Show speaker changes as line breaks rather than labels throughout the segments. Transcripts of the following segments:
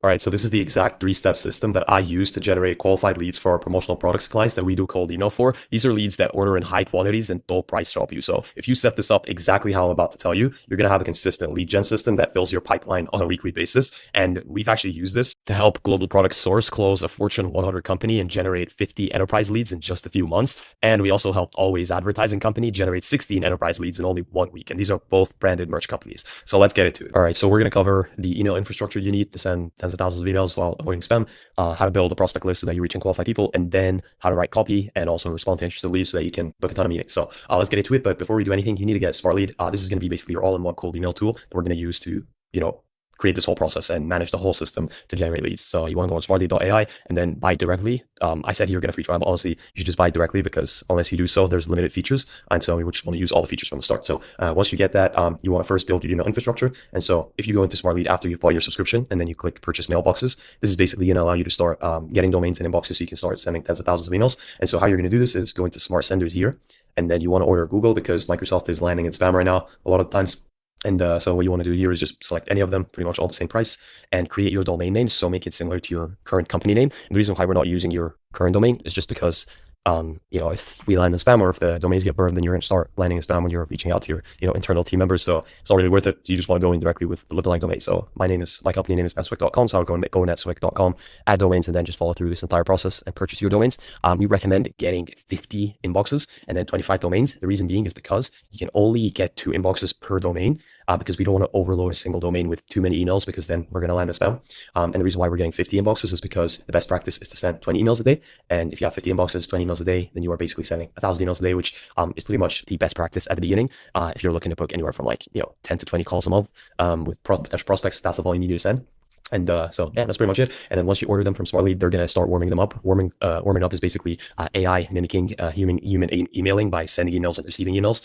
All right, so this is the exact three-step system that I use to generate qualified leads for our promotional products clients that we do cold email for. These are leads that order in high quantities and don't price shop you. So if you set this up exactly how I'm about to tell you, you're going to have a consistent lead gen system that fills your pipeline on a weekly basis. And we've actually used this to help Global Product Source close a Fortune 100 company and generate 50 enterprise leads in just a few months. And we also helped Always Advertising Company generate 16 enterprise leads in only 1 week. And these are both branded merch companies. So let's get into it. All right, so we're going to cover the email infrastructure you need to send tens of thousands of emails while avoiding spam, how to build a prospect list so that you're reaching qualified people, and then how to write copy and also respond to interested leads so that you can book a ton of meetings. So let's get into it. But before we do anything, you need to get Smart Lead. This is going to be basically your all-in-one cold email tool that we're going to use to, create this whole process and manage the whole system to generate leads. So you want to go on smartlead.ai and then buy it directly. I said here, get a free trial, but honestly, you should just buy it directly because unless you do so, there's limited features. And so we just want to use all the features from the start. So once you get that, you want to first build your email infrastructure. And so if you go into Smart Lead after you've bought your subscription and then you click purchase mailboxes, this is basically going to allow you to start getting domains and inboxes so you can start sending tens of thousands of emails. And so how you're going to do this is go into Smart Senders here. And then you want to order Google because Microsoft is landing in spam right now a lot of times. And so what you want to do here is just select any of them, pretty much all the same price, and create your domain name. So make it similar to your current company name. And the reason why we're not using your current domain is just because if we land in spam or if the domains get burned, then you're going to start landing in spam when you're reaching out to your, internal team members. So it's not really worth it. You just want to go in directly with the lookalike domain. So my company name is netsuite.com. So I'll go netsuite.com, add domains, and then just follow through this entire process and purchase your domains. We recommend getting 50 inboxes and then 25 domains. The reason being is because you can only get 2 inboxes per domain because we don't want to overload a single domain with too many emails because then we're going to land in spam. And the reason why we're getting 50 inboxes is because the best practice is to send 20 emails a day. And if you have 50 inboxes, 20 emails a day, then you are basically sending 1,000 emails a day, which is pretty much the best practice at the beginning. If you're looking to book anywhere from 10 to 20 calls a month with potential prospects, that's the volume you need to send. And so yeah, that's pretty much it. And then once you order them from Smart Lead, they're gonna start warming them up. Warming up is basically AI mimicking human emailing by sending emails and receiving emails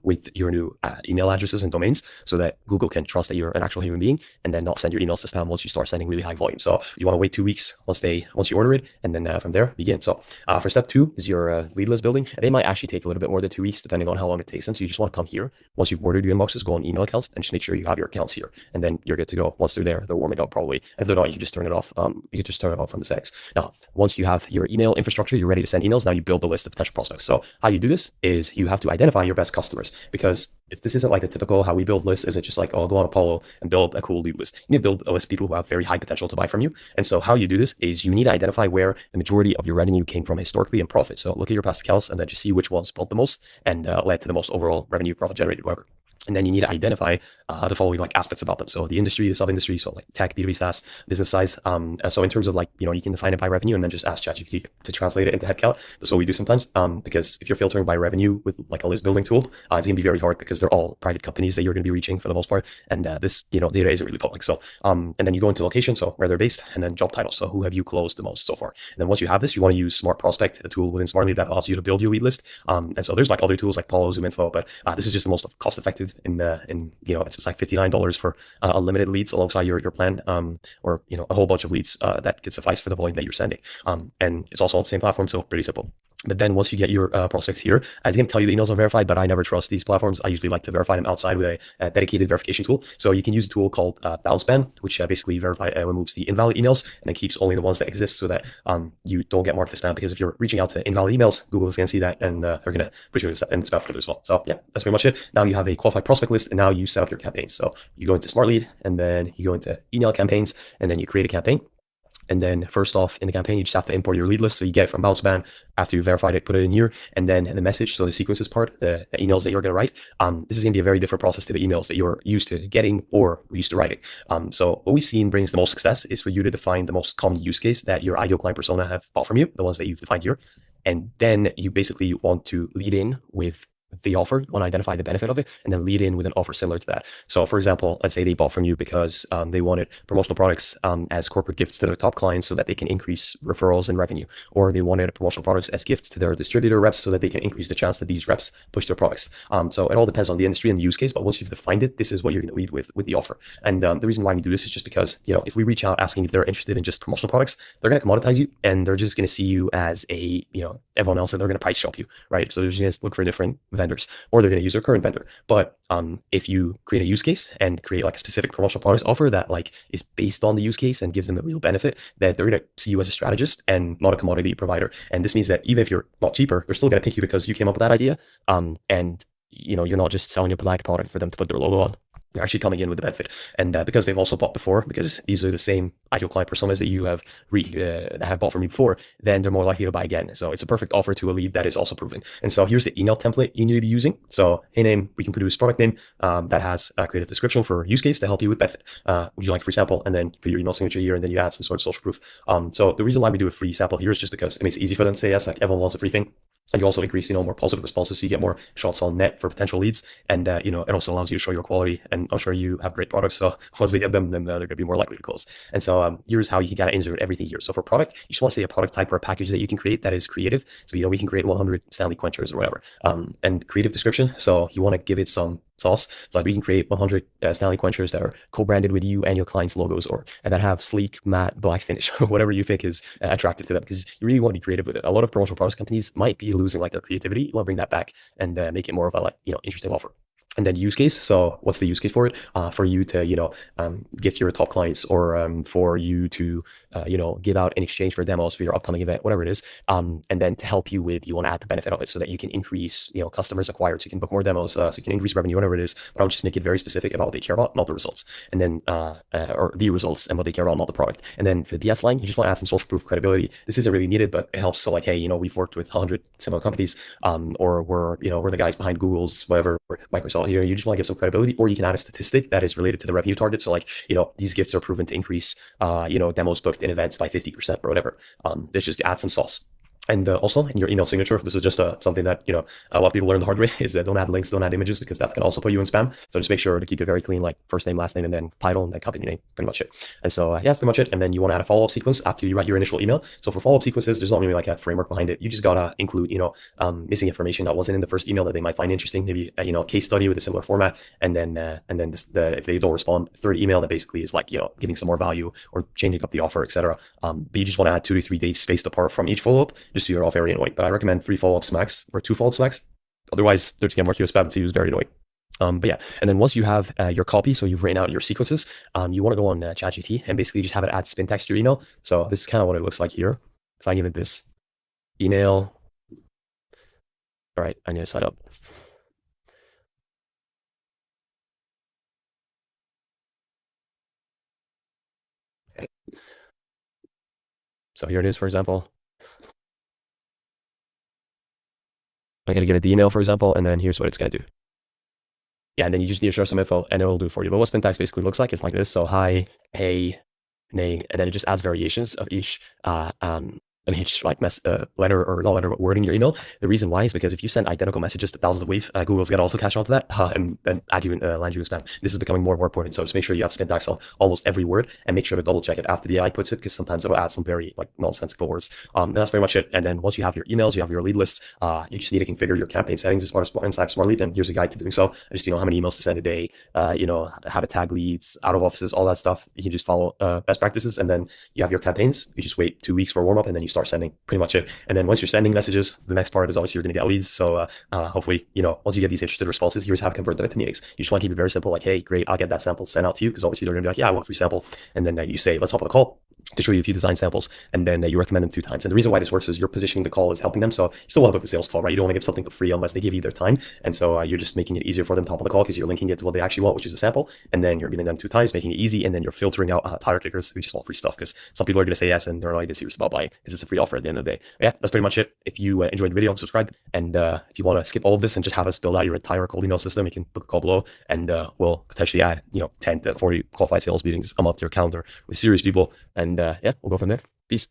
with your new email addresses and domains, so that Google can trust that you're an actual human being, and then not send your emails to spam once you start sending really high volume. So you want to wait 2 weeks once you order it, and then from there begin. So for step 2 is your lead list building. They might actually take a little bit more than 2 weeks depending on how long it takes them. So you just want to come here once you've ordered your inboxes, go on email accounts, and just make sure you have your accounts here, and then you're good to go. Once they're there, they're warming up probably. If they're not, you can just turn it off. You can just turn it off from the settings. Now, once you have your email infrastructure, you're ready to send emails. Now you build a list of potential prospects. So how you do this is you have to identify your best customers, because this isn't like the typical how we build lists. Isn't just like, oh, go on Apollo and build a cool lead list. You need to build a list of people who have very high potential to buy from you. And so how you do this is you need to identify where the majority of your revenue came from historically and profit. So look at your past accounts and then just see which ones built the most and led to the most overall revenue, profit generated, whatever. And then you need to identify the following aspects about them. So the industry, the sub-industry, so like tech, B2B, SaaS, business size. So in terms of you can define it by revenue and then just ask ChatGPT to translate it into headcount. That's what we do sometimes. Because if you're filtering by revenue with a list building tool, it's gonna be very hard because they're all private companies that you're gonna be reaching for the most part. And this, data isn't really public. So, and then you go into location, so where they're based, and then job title. So who have you closed the most so far? And then once you have this, you want to use Smart Prospect, the tool within Smart Lead that allows you to build your lead list. And so there's other tools like Apollo, ZoomInfo, but this is just the most cost effective it's just like $59 for unlimited leads alongside your plan, or a whole bunch of leads that could suffice for the volume that you're sending. And it's also on the same platform, so pretty simple. But then once you get your prospects here, it's going to tell you the emails are verified, but I never trust these platforms. I usually like to verify them outside with a dedicated verification tool. So you can use a tool called BounceBan, which basically removes the invalid emails and then keeps only the ones that exist, so that you don't get marked as spam. Because if you're reaching out to invalid emails, Google is going to see that, and they're going to put you in spam folder as well. So yeah, that's pretty much it. Now you have a qualified prospect list, and now you set up your campaigns. So you go into Smart Lead, and then you go into email campaigns, and then you create a campaign. And then first off in the campaign, you just have to import your lead list. So you get it from BounceBan. After you verified it, put it in here. And then the message, so the sequences part, the emails that you're going to write, this is going to be a very different process to the emails that you're used to getting or used to writing. So what we've seen brings the most success is for you to define the most common use case that your ideal client persona have bought from you, the ones that you've defined here. And then you basically want to lead in with the offer, want to identify the benefit of it, and then lead in with an offer similar to that. So for example, let's say they bought from you because they wanted promotional products as corporate gifts to their top clients so that they can increase referrals and revenue, or they wanted promotional products as gifts to their distributor reps so that they can increase the chance that these reps push their products. So it all depends on the industry and the use case, but once you've defined it, this is what you're going to lead with the offer. And the reason why we do this is just because, if we reach out asking if they're interested in just promotional products, they're going to commoditize you, and they're just going to see you as everyone else, and they're going to price shop you, right? So they're just going to look for a different vendor vendors, or they're going to use their current vendor. But if you create a use case and create like a specific promotional products offer that like is based on the use case and gives them a real benefit, that they're going to see you as a strategist and not a commodity provider. And this means that even if you're not cheaper, they're still going to pick you because you came up with that idea. And you're not just selling a black product for them to put their logo on. They're actually coming in with the benefit. And because they've also bought before, because these are the same ideal client personas that you have have bought from me before, then they're more likely to buy again. So it's a perfect offer to a lead that is also proven. And so here's the email template you need to be using. So hey name, we can produce product name that has a creative description for use case to help you with benefit. Would you like a free sample? And then put your email signature here, and then you add some sort of social proof. So the reason why we do a free sample here is just because it makes it easy for them to say yes. Like everyone wants a free thing. And you also increase, more positive responses, so you get more shots on net for potential leads. And, it also allows you to show your quality. And I'm sure you have great products. So once they get them, then they're going to be more likely to close. And so here's how you can kind of insert everything here. So for product, you just want to say a product type or a package that you can create that is creative. So, we can create 100 Stanley Quenchers or whatever. And creative description. So you want to give it some sauce. So like we can create 100 Stanley Quenchers that are co-branded with you and your client's logos, and that have sleek, matte, black finish, whatever you think is attractive to them, because you really want to be creative with it. A lot of promotional products companies might be losing like their creativity. You want to bring that back and make it more of a interesting offer. And then use case. So what's the use case for it? For you to, get your top clients, or for you to, give out in exchange for demos for your upcoming event, whatever it is. And then to help you with, you want to add the benefit of it so that you can increase, customers acquired, so you can book more demos, so you can increase revenue, whatever it is. But I'll just make it very specific about what they care about, not the results. And then, or the results and what they care about, not the product. And then for the BS line, you just want to add some social proof credibility. This isn't really needed, but it helps. So like, hey, we've worked with 100 similar companies, or we're the guys behind Google's, whatever, or Microsoft here. You just want to give some credibility, or you can add a statistic that is related to the revenue target. So like, these gifts are proven to increase, demos booked in events by 50% or whatever. This just add some sauce. And also in your email signature, this is just something that, a lot of people learn the hard way, is that don't add links, don't add images, because that's going to also put you in spam. So just make sure to keep it very clean, like first name, last name, and then title, and then company name, pretty much it. And so, that's pretty much it. And then you want to add a follow-up sequence after you write your initial email. So for follow-up sequences, there's not really like a framework behind it. You just got to include, missing information that wasn't in the first email that they might find interesting, maybe, case study with a similar format. And then if they don't respond, third email that basically is like, giving some more value or changing up the offer, etc. But you just want to add 2 to 3 days spaced apart from each follow-up, just so you're all very annoying. But I recommend 3 follow-ups max, or 2 follow-ups max. Otherwise, they're just going to mark you as spam, and see who's very annoying. But yeah, and then once you have your copy, so you've written out your sequences, you want to go on ChatGPT and basically just have it add spin text to your email. So this is kind of what it looks like here. If I give it this email, all right, I need to sign up. Okay. So here it is, for example. I'm going to give it the email, for example, and then here's what it's going to do. Yeah, and then you just need to share some info, and it'll do it for you. But what spin text basically looks like is like this. So hi, hey, nay, and then it just adds variations of each like letter, or not letter, but word in your email. The reason why is because if you send identical messages to thousands of ways, Google's gonna also catch on to that and add you in, land you in spam. This is becoming more and more important. So just make sure you have spin tags on almost every word, and make sure to double check it after the AI puts it, because sometimes it'll add some very nonsensical words. And that's pretty much it. And then once you have your emails, you have your lead lists, you just need to configure your campaign settings as part of inside Smart Lead. And here's a guide to doing so. Just how many emails to send a day, how to tag leads, out of offices, all that stuff. You can just follow best practices, and then you have your campaigns. You just wait 2 weeks for a warm up, and then you start sending. Pretty much it. And then once you're sending messages, the next part is obviously you're going to get leads. So hopefully, once you get these interested responses, here's how to convert them into meetings. You just want to keep it very simple. Like, hey, great, I'll get that sample sent out to you, because obviously they're going to be like, yeah, I want a free sample. And then you say, let's hop on a call to show you a few design samples, and then you recommend them 2 times. And the reason why this works is you're positioning the call as helping them. So you still want to book the sales call, right? You don't want to give something for free unless they give you their time. And so you're just making it easier for them to hop on the call, because you're linking it to what they actually want, which is a sample. And then you're giving them 2 times, making it easy. And then you're filtering out tire kickers who just want free stuff, because some people are going to say yes and they're not even serious about buying, because it's a free offer at the end of the day. But yeah, that's pretty much it. If you enjoyed the video, subscribe. And if you want to skip all of this and just have us build out your entire cold email system, you can book a call below, and we'll potentially add 10 to 40 qualified sales meetings a month to your calendar with serious people. And yeah, we'll go from there. Peace.